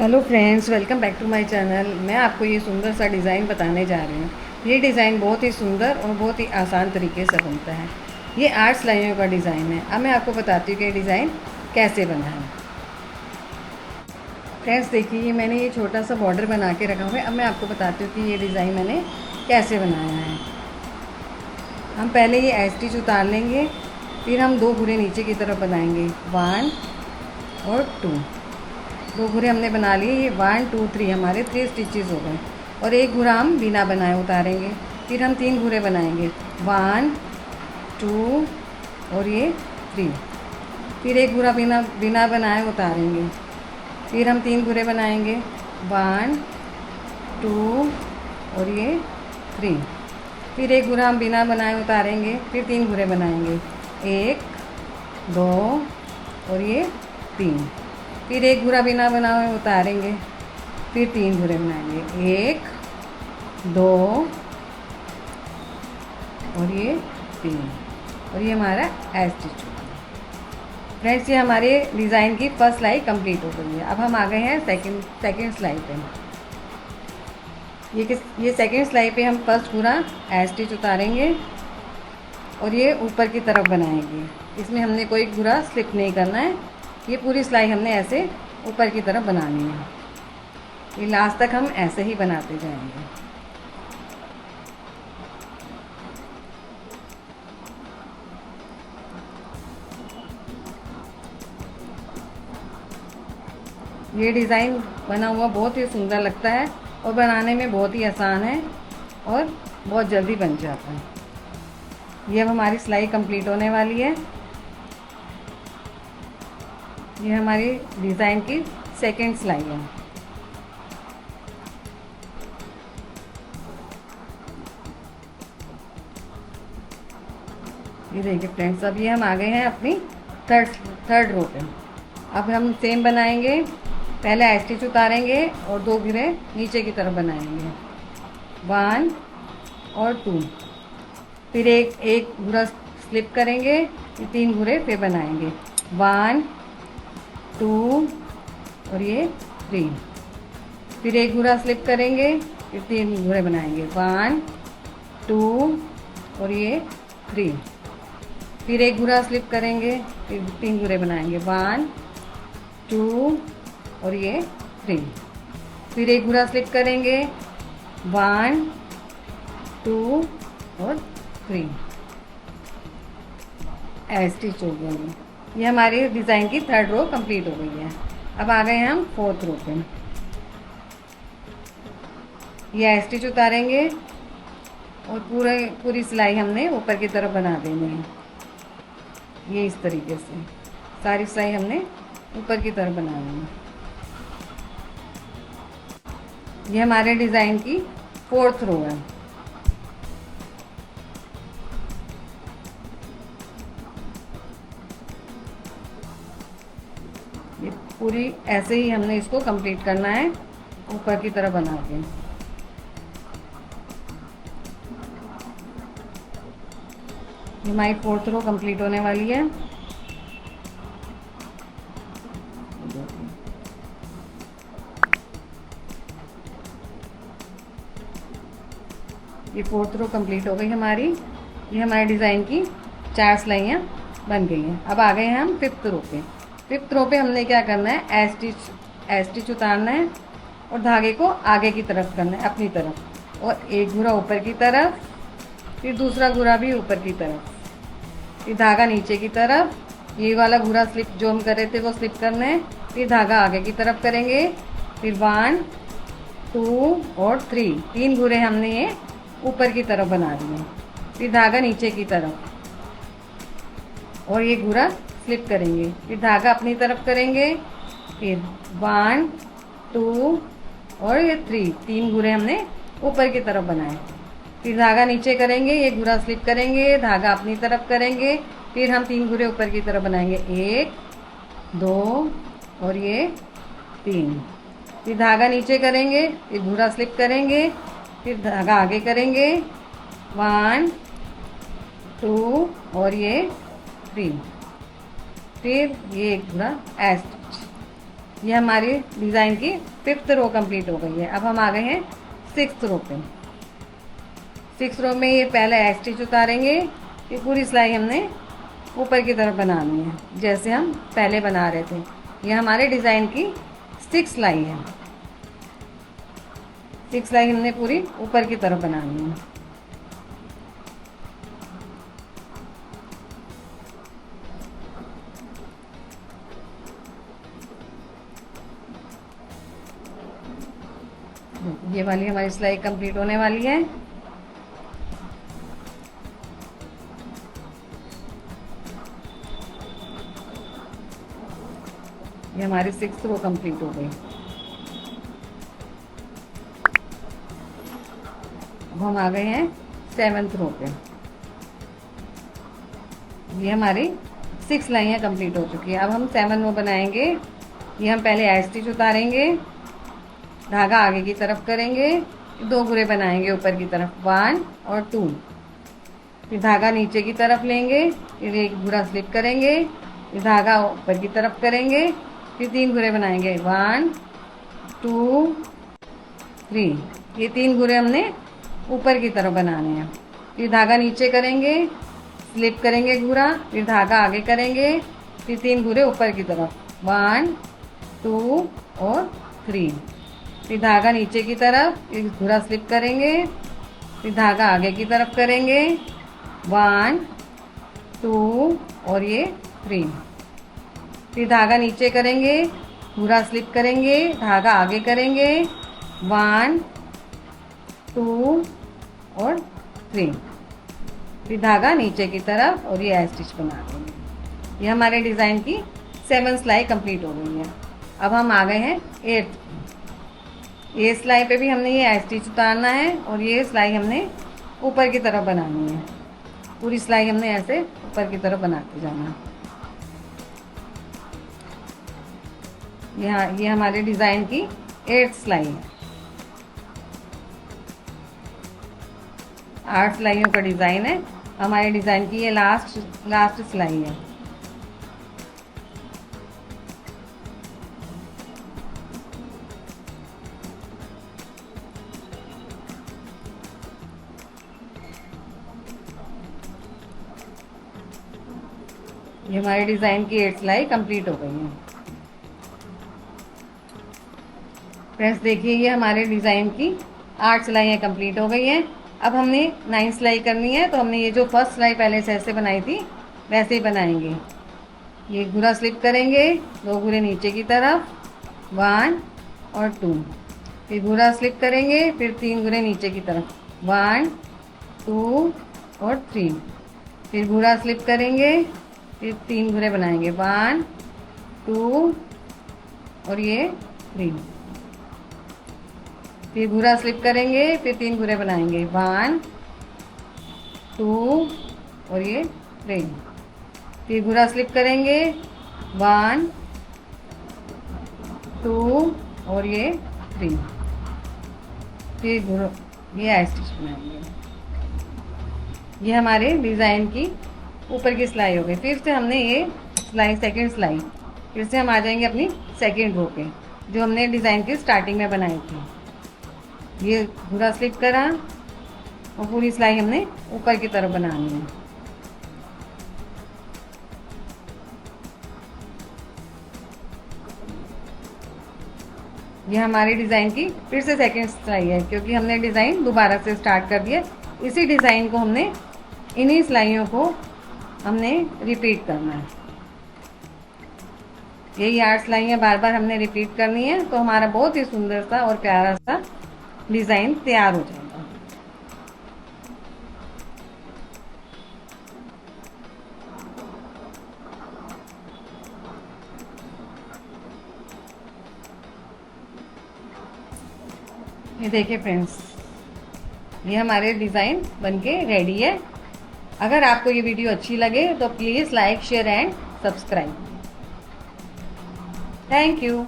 Hello friends, welcome back to my channel. मैं आपको ये सुंदर सा डिज़ाइन बताने जा रही हूँ। ये डिज़ाइन बहुत ही सुंदर और बहुत ही आसान तरीके से बनता है। ये 8 सिलाइयों का डिज़ाइन है। अब मैं आपको बताती हूँ कि ये डिज़ाइन कैसे बना है। फ्रेंड्स देखिए, ये मैंने ये छोटा सा बॉर्डर बना के रखा हुआ है। अब मैं आपको बताती हूँ कि ये डिज़ाइन मैंने कैसे बनाया है। हम पहले ये एज स्टिच उतार लेंगे, फिर हम 2 घुरे नीचे की तरफ बनाएंगे, 1 और 2। 2 घुरे हमने बना लिए। ये 1 2 3 हमारे 3 स्टिचेस हो गए। और एक घुरा हम बिना बनाए उतारेंगे। फिर हम 3 घुरे बनाएंगे, 1 2 और ये 3। फिर एक घुरा बिना बिना बनाए उतारेंगे। फिर हम 3 घुरे बनाएंगे, 1 2 और ये 3। फिर एक घुरा हम बिना बनाए उतारेंगे। फिर 3 घुरे बनाएंगे, 1 2 और ये 3। फिर एक घुरा बिना बनाए उतारेंगे। फिर 3 घुरे बनाएंगे, 1 2 और ये 3। और ये हमारा एज स्टिच होगा। फ्रेंड्स, ये हमारे डिज़ाइन की फर्स्ट सिलाई कंप्लीट हो गई है। अब हम आ गए हैं सेकंड सिलाई पे। ये सेकंड सिलाई पे हम फर्स्ट पूरा एज स्टिच उतारेंगे और ये ऊपर की तरफ बनाएंगे। इसमें हमने कोई पूरा स्लिप नहीं करना है। ये पूरी सिलाई हमने ऐसे ऊपर की तरफ बनानी है। ये लास्ट तक हम ऐसे ही बनाते जाएंगे। ये डिज़ाइन बना हुआ बहुत ही सुंदर लगता है और बनाने में बहुत ही आसान है और बहुत जल्दी बन जाता है। ये अब हमारी सिलाई कंप्लीट होने वाली है। ये हमारी डिज़ाइन की सेकंड सिलाई है। ये देखिए फ्रेंड्स, अब ये हम आ गए हैं अपनी थर्ड रो पे। अब हम सेम बनाएंगे। पहले एज स्टिच उतारेंगे और 2 घेरे नीचे की तरफ बनाएंगे, 1 और 2। फिर एक घुरा स्लिप करेंगे। फिर 3 घुरे फिर बनाएंगे, 1 2 और ये 3। फिर एक घुरा स्लिप करेंगे। फिर 3 घुरे बनाएंगे, 1 2 और ये 3। फिर एक घुरा स्लिप करेंगे। फिर 3 घुरे बनाएंगे, 1 2 और ये 3। फिर एक घुरा स्लिप करेंगे, 1 2 और 3। एज स्टिच हो गया। ये हमारी डिज़ाइन की थर्ड रो कंप्लीट हो गई है। अब आ गए हैं हम फोर्थ रो पे। ये एज स्टिच उतारेंगे और पूरी सिलाई हमने ऊपर की तरफ बना देनी है। ये इस तरीके से सारी सिलाई हमने ऊपर की तरफ बनानी है। ये हमारे डिज़ाइन की फोर्थ रो है। ये पूरी ऐसे ही हमने इसको कंप्लीट करना है ऊपर की तरफ बना के। ये हमारी फोर्थ रो कंप्लीट होने वाली है। ये फोर्थ रो कंप्लीट हो गई हमारी। ये हमारे डिज़ाइन की 4 सिलाइयाँ बन गई हैं। अब आ गए हैं हम फिफ्थ रो पे। फिफ्थ रो पे हमने क्या करना है, एज स्टिच उतारना है और धागे को आगे की तरफ करना है, अपनी तरफ। और एक घुरा ऊपर की तरफ, फिर दूसरा घुरा भी ऊपर की तरफ, फिर धागा नीचे की तरफ। ये वाला घुरा स्लिप जो हम कर रहे थे वो स्लिप करना है। फिर धागा आगे की तरफ करेंगे। फिर 1 2 और 3 घुरे हमने ये ऊपर की तरफ बना दिए। फिर धागा नीचे की तरफ और ये घुरा स्लिप करेंगे। फिर धागा अपनी तरफ करेंगे। फिर 1 2 और ये 3 घुरे हमने ऊपर की तरफ बनाए। फिर धागा नीचे करेंगे, ये घुरा स्लिप करेंगे, धागा अपनी तरफ करेंगे। फिर हम 3 घुरे ऊपर की तरफ बनाएंगे, 1 2 और ये 3। फिर धागा नीचे करेंगे, फिर घुरा स्लिप करेंगे, फिर धागा आगे करेंगे, 1 2 और ये 3। फिर ये एक घुरा एज स्टिच। ये हमारी डिज़ाइन की 5th रो कंप्लीट हो गई है। अब हम आ गए हैं 6th रो पे। 6th रो में ये पहले एज स्टिच उतारेंगे। ये पूरी सिलाई हमने ऊपर की तरफ बनानी है जैसे हम पहले बना रहे थे। ये हमारे डिज़ाइन की 6 सिलाई है। 6 सिलाई हमने पूरी ऊपर की तरफ बनानी है। ये वाली हमारी सिलाई कंप्लीट होने वाली है। ये हमारी 6th रो कंप्लीट हो गई। अब हम आ गए हैं 7th रो पे। ये हमारी 6 सिलाइयाँ कंप्लीट हो चुकी है। अब हम 7 रो बनाएंगे। ये हम पहले एज स्टिच उतारेंगे, धागा आगे की तरफ करेंगे, 2 घुरे बनाएंगे ऊपर की तरफ 1 और 2। फिर धागा नीचे की तरफ लेंगे, फिर एक घुरा स्लिप करेंगे, फिर धागा ऊपर की तरफ करेंगे, फिर 3 घुरे बनाएंगे 1 2 3। ये 3 घुरे हमने ऊपर की तरफ बनाने हैं। फिर धागा नीचे करेंगे, स्लिप करेंगे घुरा, फिर धागा आगे करेंगे, फिर 3 घुरे ऊपर की तरफ 1 2 और 3। फिर धागा नीचे की तरफ, एक घुरा स्लिप करेंगे, फिर धागा आगे की तरफ करेंगे 1 2 और ये 3। फिर धागा नीचे करेंगे, घुरा स्लिप करेंगे, धागा आगे करेंगे 1 2 और 3। फिर धागा नीचे की तरफ और ये स्टिच बना देंगे। ये हमारे डिज़ाइन की 7 सिलाई कंप्लीट हो गई है। अब हम आ गए हैं 8th। ये सिलाई पे भी हमने ये स्टिच उतारना है और ये सिलाई हमने ऊपर की तरफ बनानी है। पूरी सिलाई हमने ऐसे ऊपर की तरफ बनाते जाना है। ये हमारे डिज़ाइन की 8th सिलाई है। 8 सिलाइयों का डिज़ाइन है। हमारे डिज़ाइन की ये लास्ट सिलाई है। ये हमारे डिज़ाइन की 8 सिलाई कंप्लीट हो गई है। फ्रेंड्स देखिए, ये हमारे डिज़ाइन की 8 सिलाइयाँ कंप्लीट हो गई हैं। अब हमने 9 सिलाई करनी है, तो हमने ये जो फर्स्ट सिलाई पहले से ऐसे बनाई थी वैसे ही बनाएंगे। ये घुरा स्लिप करेंगे, 2 घुरे नीचे की तरफ 1 और 2। फिर घुरा स्लिप करेंगे, फिर 3 घुरे नीचे की तरफ 1 2 और 3। फिर घुरा स्लिप करेंगे, फिर 3 घुरे बनाएंगे 1 2 और ये 3। फिर घुरा स्लिप करेंगे, फिर 3 घुरे बनाएंगे 1 2 और ये 3। फिर घुरा स्लिप करेंगे 1 2 और ये 3। फिर ये स्टिच बनाएंगे। ये हमारे डिज़ाइन की ऊपर की सिलाई हो गई। फिर से हमने ये सिलाई सेकंड सिलाई, फिर से हम आ जाएंगे अपनी सेकंड रो पे जो हमने डिज़ाइन की स्टार्टिंग में बनाई थी। ये घुरा स्लिप करा और पूरी सिलाई हमने ऊपर की तरफ बनानी है। ये हमारी डिज़ाइन की फिर से सेकंड सिलाई है, क्योंकि हमने डिज़ाइन दोबारा से स्टार्ट कर दिया। इसी डिज़ाइन को हमने इन्हीं सिलाइयों को हमने रिपीट करना है। यही 8 सिलाइयाँ बार बार हमने रिपीट करनी है, तो हमारा बहुत ही सुंदर सा और प्यारा सा डिज़ाइन तैयार हो जाएगा। ये देखिए फ्रेंड्स, ये हमारे डिज़ाइन बनके रेडी है। अगर आपको ये वीडियो अच्छी लगे तो please like share and subscribe. Thank you.